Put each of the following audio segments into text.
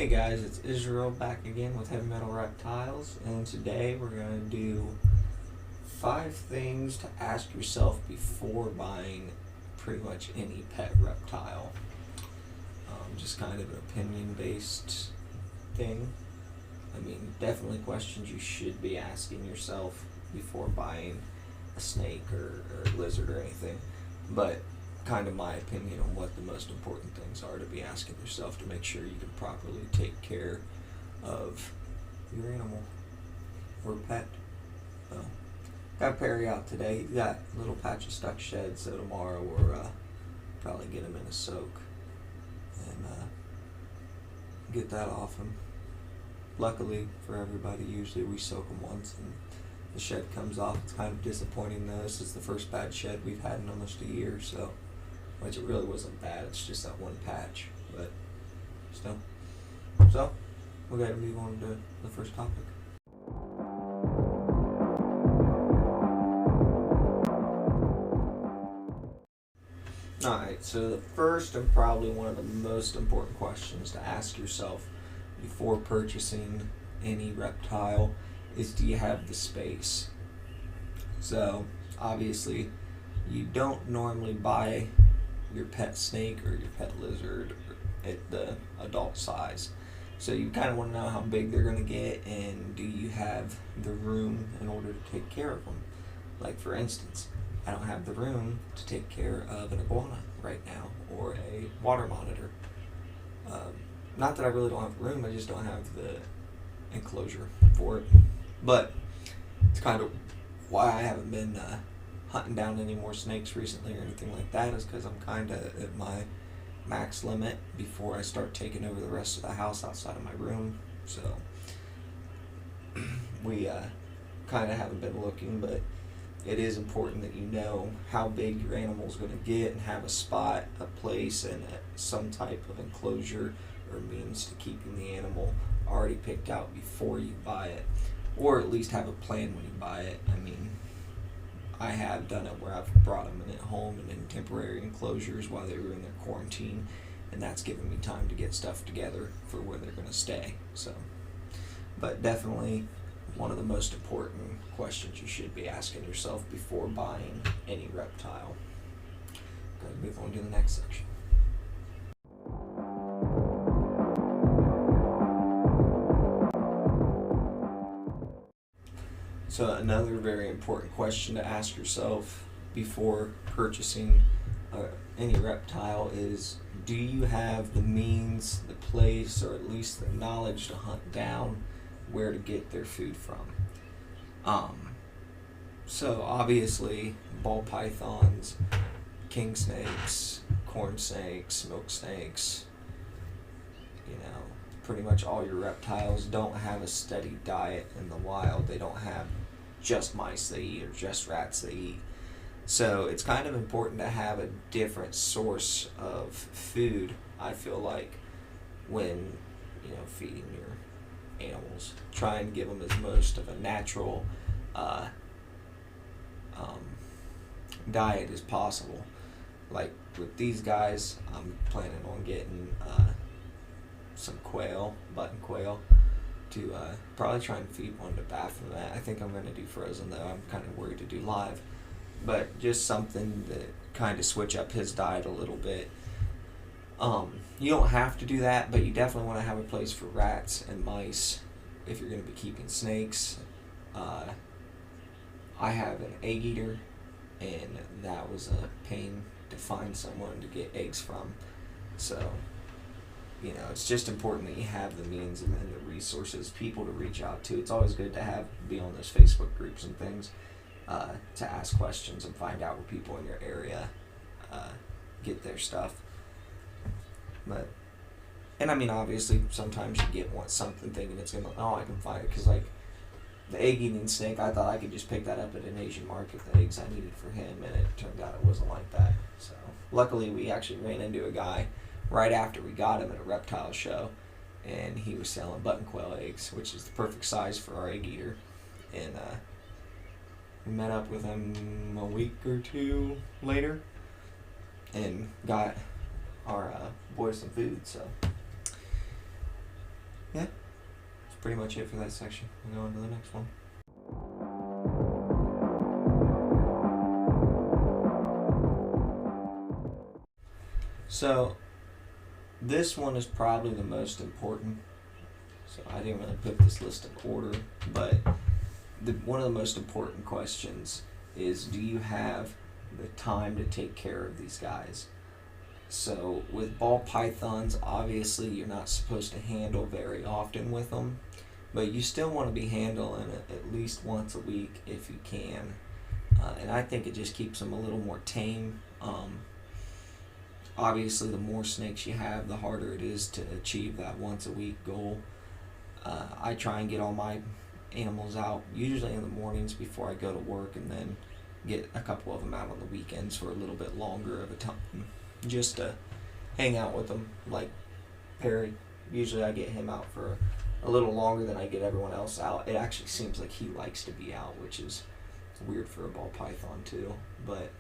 Hey guys, it's Israel back again with Heavy Metal Reptiles, and today we're going to do 5 things to ask yourself before buying pretty much any pet reptile. Just kind of an opinion-based thing. I mean, definitely questions you should be asking yourself before buying a snake or a lizard or anything, but kind of my opinion on what the most important things are to be asking yourself to make sure you can properly take care of your animal or pet. So, got Perry out today. He's got a little patch of stuck shed, so tomorrow we're probably get him in a soak and get that off him. Luckily for everybody, usually we soak them once and the shed comes off. It's kind of disappointing though. This is the first bad shed we've had in almost a year, so which it really wasn't bad, it's just that one patch, but still. So, we're going to move on to the first topic. Alright, so the first and probably one of the most important questions to ask yourself before purchasing any reptile is, do you have the space? So, obviously, you don't normally buy your pet snake or your pet lizard at the adult size. So you kind of want to know how big they're going to get, and do you have the room in order to take care of them. Like for instance, I don't have the room to take care of an iguana right now or a water monitor. Not that I really don't have room, I just don't have the enclosure for it. But it's kind of why I haven't been hunting down any more snakes recently or anything like that, is because I'm kind of at my max limit before I start taking over the rest of the house outside of my room. So we kind of haven't been looking, but it is important that you know how big your animal is going to get and have a spot, a place, and some type of enclosure or means to keeping the animal already picked out before you buy it, or at least have a plan when you buy it. I mean, I have done it where I've brought them in at home and in temporary enclosures while they were in their quarantine, and that's given me time to get stuff together for where they're going to stay. So, but definitely one of the most important questions you should be asking yourself before buying any reptile. Going to move on to the next section. So another very important question to ask yourself before purchasing any reptile is, do you have the means, the place, or at least the knowledge to hunt down where to get their food from? So obviously ball pythons, king snakes, corn snakes, milk snakes, pretty much all your reptiles don't have a steady diet in the wild. They don't have just mice they eat or just rats they eat. So it's kind of important to have a different source of food, I feel like, when feeding your animals. Try and give them as most of a natural diet as possible. Like with these guys, I'm planning on getting some quail, button quail, to probably try and feed one to Baffin. I think I'm going to do frozen though. I'm kind of worried to do live, but just something that kind of switch up his diet a little bit. You don't have to do that, but you definitely want to have a place for rats and mice if you're going to be keeping snakes. I have an egg eater, and that was a pain to find someone to get eggs from. So it's just important that you have the means and then the resources, people to reach out to. It's always good to be on those Facebook groups and things to ask questions and find out where people in your area get their stuff. And I mean, obviously, sometimes you get something thinking it's gonna, I can find it, because like the egg-eating snake, I thought I could just pick that up at an Asian market, the eggs I needed for him, and it turned out it wasn't like that. So luckily, we actually ran into a guy right after we got him at a reptile show, and he was selling button quail eggs, which is the perfect size for our egg eater. And we met up with him a week or two later and got our boys some food. So yeah, that's pretty much it for that section. We'll go on to the next one. So this one is probably the most important. So I didn't really put this list in order, but one of the most important questions is, do you have the time to take care of these guys? So with ball pythons, obviously you're not supposed to handle very often with them, but you still want to be handling it at least once a week if you can. And I think it just keeps them a little more tame. Obviously, the more snakes you have, the harder it is to achieve that once a week goal. I try and get all my animals out usually in the mornings before I go to work, and then get a couple of them out on the weekends for a little bit longer of a time, just to hang out with them. Like Perry, usually I get him out for a little longer than I get everyone else out. It actually seems like he likes to be out, which is weird for a ball python too, but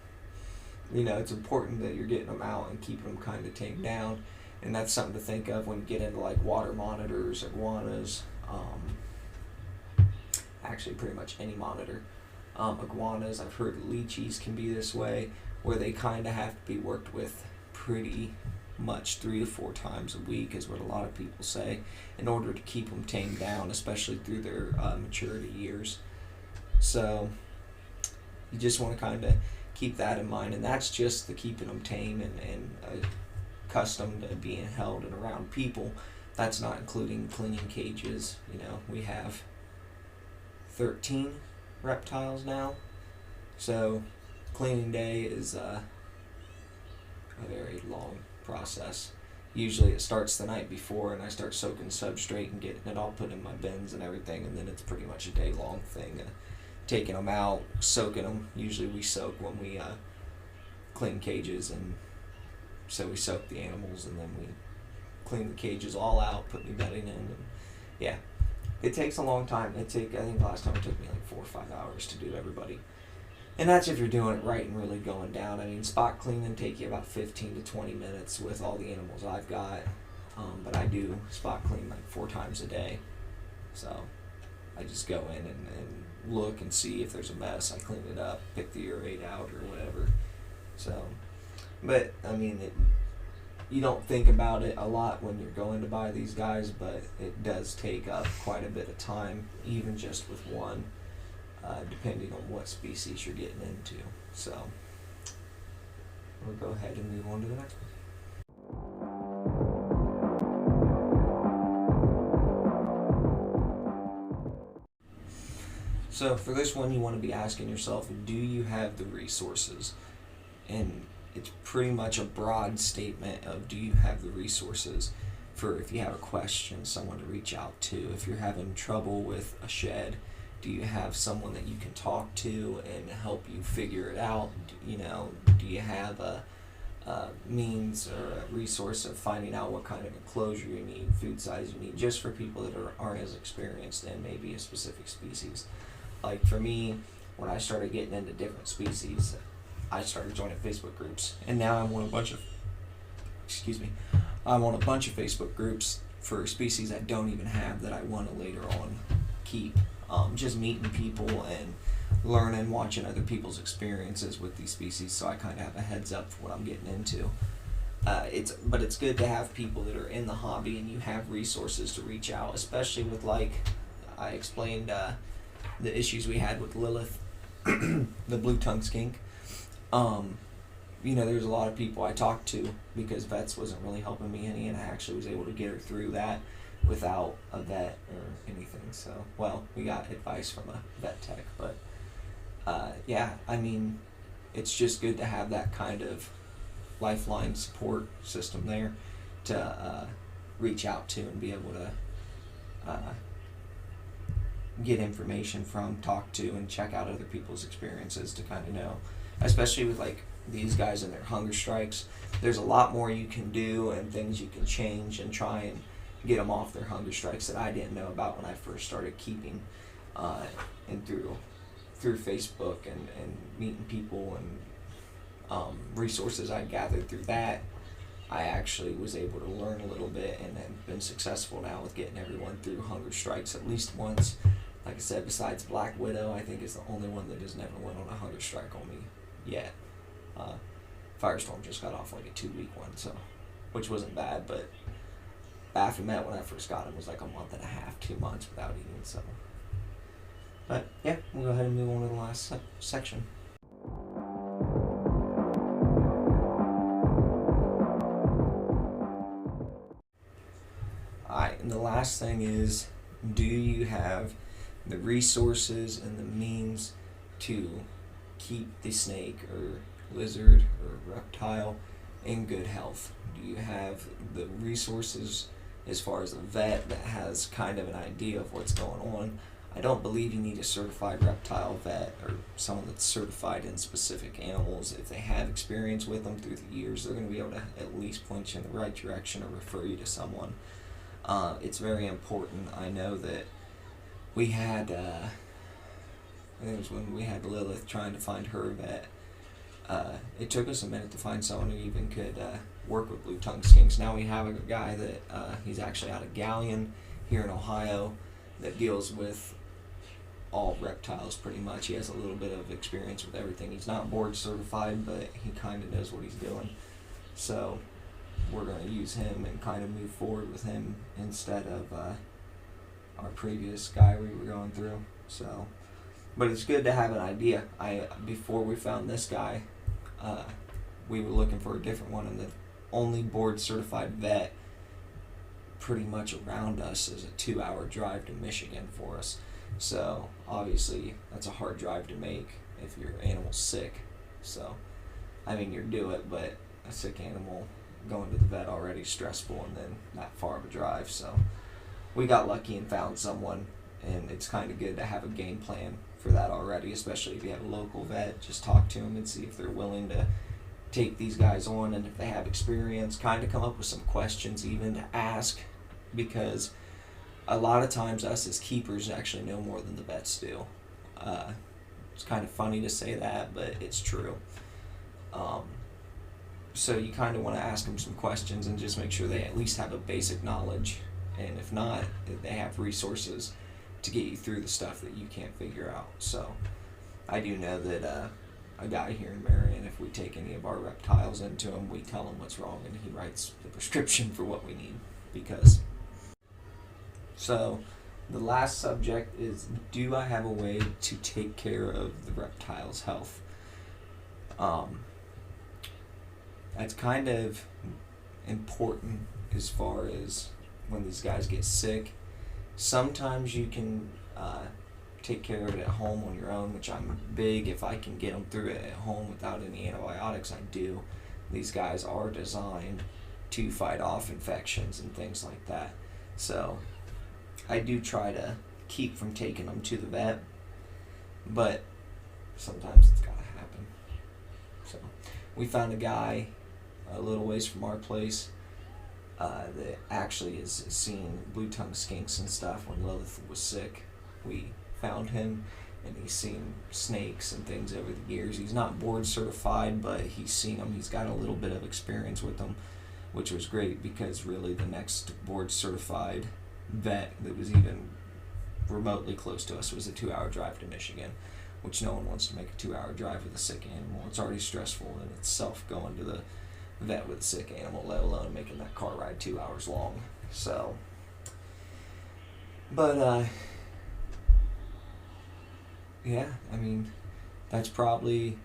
it's important that you're getting them out and keeping them kind of tamed down. And that's something to think of when you get into like water monitors, iguanas, actually pretty much any monitor. Iguanas, I've heard lychees can be this way, where they kind of have to be worked with pretty much 3 to 4 times a week, is what a lot of people say, in order to keep them tamed down, especially through their maturity years. So you just want to kind of keep that in mind, and that's just the keeping them tame and accustomed to being held and around people. That's not including cleaning cages. We have 13 reptiles now, so cleaning day is a very long process. Usually it starts the night before, and I start soaking substrate and getting it all put in my bins and everything, and then it's pretty much a day long thing. Taking them out, soaking them. Usually we soak when we clean cages, and so we soak the animals, and then we clean the cages all out, put new bedding in, and yeah, it takes a long time. I think last time it took me like 4 or 5 hours to do everybody, and that's if you're doing it right and really going down. I mean, spot cleaning take you about 15 to 20 minutes with all the animals I've got, but I do spot clean like 4 times a day, so I just go in and look and see if there's a mess. I clean it up, pick the urate out or whatever. So, but I mean, you don't think about it a lot when you're going to buy these guys, but it does take up quite a bit of time, even just with one, depending on what species you're getting into. So we'll go ahead and move on to the next one. So for this one, you want to be asking yourself, do you have the resources? And it's pretty much a broad statement of, do you have the resources for if you have a question, someone to reach out to. If you're having trouble with a shed, do you have someone that you can talk to and help you figure it out? Do you have a means or a resource of finding out what kind of enclosure you need, food size you need, just for people that aren't as experienced in maybe a specific species? Like for me, when I started getting into different species, I started joining Facebook groups, and now I'm on a bunch of Facebook groups for species I don't even have that I want to later on keep. Just meeting people and learning, watching other people's experiences with these species, so I kind of have a heads up for what I'm getting into. But it's good to have people that are in the hobby and you have resources to reach out, especially with, like I explained, the issues we had with Lilith, the blue tongue skink. There's a lot of people I talked to because vets wasn't really helping me any, and I actually was able to get her through that without a vet or anything. So, well, we got advice from a vet tech, but it's just good to have that kind of lifeline support system there to reach out to and be able to get information from, talk to, and check out other people's experiences to kind of know. Especially with like these guys and their hunger strikes, there's a lot more you can do and things you can change and try and get them off their hunger strikes that I didn't know about when I first started keeping, and through Facebook and meeting people and resources I gathered through that. I actually was able to learn a little bit and have been successful now with getting everyone through hunger strikes at least once. Like I said, besides Black Widow, I think is the only one that has never went on a hunger strike on me yet. Firestorm just got off like a 2-week one, so which wasn't bad, but Baphomet, when I first got him, was like a month and a half, 2 months without eating, so. But yeah, we'll go ahead and move on to the last section. Alright, and the last thing is, do you have the resources and the means to keep the snake or lizard or reptile in good health? Do you have the resources as far as a vet that has kind of an idea of what's going on? I don't believe you need a certified reptile vet or someone that's certified in specific animals. If they have experience with them through the years, they're going to be able to at least point you in the right direction or refer you to someone. It's very important. I know that we had, I think it was when we had Lilith trying to find her vet. It took us a minute to find someone who even could work with blue-tongued skinks. Now we have a guy that he's actually out of Galleon here in Ohio that deals with all reptiles pretty much. He has a little bit of experience with everything. He's not board certified, but he kind of knows what he's doing. So we're going to use him and kind of move forward with him instead of our previous guy we were going through. So, but it's good to have an idea. Before we found this guy, we were looking for a different one, and the only board certified vet pretty much around us is a 2-hour drive to Michigan for us. So obviously that's a hard drive to make if your animal's sick. So I mean, you do it, but a sick animal going to the vet already stressful, and then that far of a drive. So we got lucky and found someone, and it's kind of good to have a game plan for that already, especially if you have a local vet. Just talk to them and see if they're willing to take these guys on, and if they have experience, kind of come up with some questions even to ask, because a lot of times us as keepers actually know more than the vets do. It's kind of funny to say that, but it's true. So you kind of want to ask them some questions and just make sure they at least have a basic knowledge, and if not, that they have resources to get you through the stuff that you can't figure out. So I do know that a guy here in Marion, if we take any of our reptiles into him, we tell him what's wrong, and he writes the prescription for what we need. So the last subject is, do I have a way to take care of the reptile's health? That's kind of important as far as when these guys get sick. Sometimes you can take care of it at home on your own, which I'm big. If I can get them through it at home without any antibiotics, I do. These guys are designed to fight off infections and things like that. So I do try to keep from taking them to the vet, but sometimes it's gotta happen. So we found a guy a little ways from our place that actually has seen blue-tongued skinks and stuff. When Lilith was sick, we found him, and he's seen snakes and things over the years. He's not board certified, but he's seen them. He's got a little bit of experience with them, which was great, because really the next board certified vet that was even remotely close to us was a 2-hour drive to Michigan, which no one wants to make a 2-hour drive with a sick animal. It's already stressful in itself going to the vet with a sick animal, let alone making that car ride 2 hours long. So, but yeah, I mean, that's probably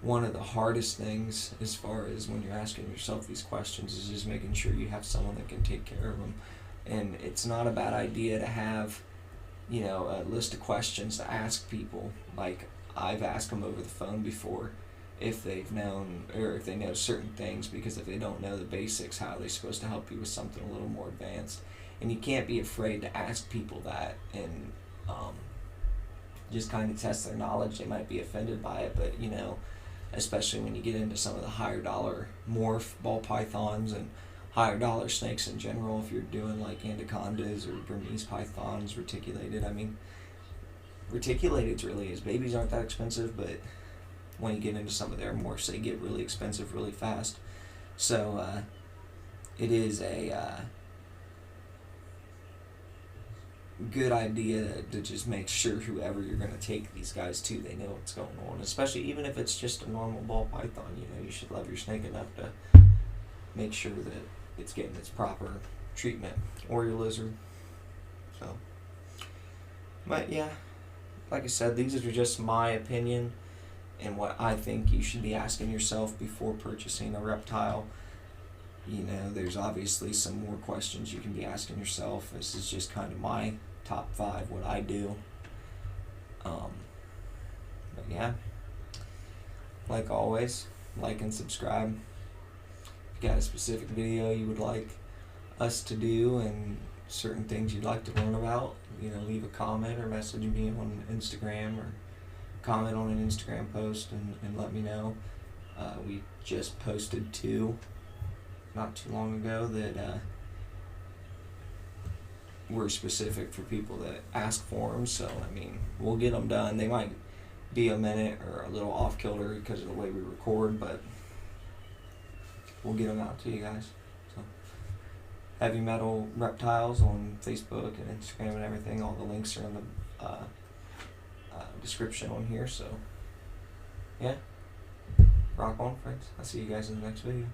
one of the hardest things as far as when you're asking yourself these questions, is just making sure you have someone that can take care of them. And it's not a bad idea to have, you know, a list of questions to ask people. Like, I've asked them over the phone before if they've known, or if they know certain things, because if they don't know the basics, how are they supposed to help you with something a little more advanced? And you can't be afraid to ask people that, and just kind of test their knowledge. They might be offended by it, but, you know, especially when you get into some of the higher dollar morph ball pythons and higher dollar snakes in general, if you're doing like anacondas or Burmese pythons, reticulated. I mean, reticulated really is, babies aren't that expensive, but when you get into some of their morphs, they get really expensive really fast. So it is a good idea to just make sure whoever you're going to take these guys to, they know what's going on. Especially even if it's just a normal ball python, you should love your snake enough to make sure that it's getting its proper treatment, or your lizard. So, but yeah, like I said, these are just my opinion and what I think you should be asking yourself before purchasing a reptile. There's obviously some more questions you can be asking yourself. This is just kind of my top 5, what I do. But yeah, like always, like and subscribe. If you got a specific video you would like us to do and certain things you'd like to learn about, leave a comment or message me on Instagram, or comment on an Instagram post and let me know. We just posted 2 not too long ago that were specific for people that ask for them. So, we'll get them done. They might be a minute or a little off kilter because of the way we record, but we'll get them out to you guys. So, Heavy Metal Reptiles on Facebook and Instagram and everything. All the links are in the description on here. So, yeah. Rock on, friends. I'll see you guys in the next video.